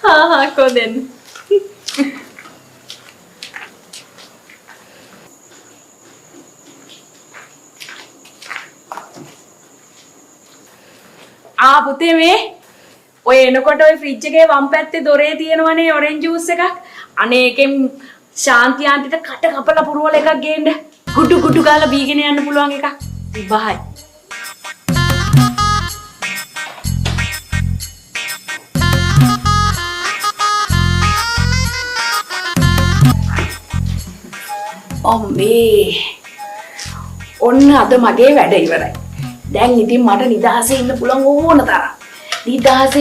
हाँ को देन පුතේ මේ ඔය එනකොට ඔය ෆ්‍රිජ් එකේ වම් පැත්තේ දොරේ තියෙනවනේ ඔරෙන්ජ් ජූස් එකක්. අනේ එකෙන් ශාන්ති ආන්ටිට කට කපලා පුරවල එකක් ගේන්න. කුඩු කුඩු ගාලා බීගෙන යන්න පුළුවන් එකක්. ඉබහයි. ඔම්බේ. ඔන්න අද මගේ වැඩ ඉවරයි. දැන් ඉතින් මට නිදහසේ ඉන්න පුළුවන් ඕන තරම්. නිදහසේ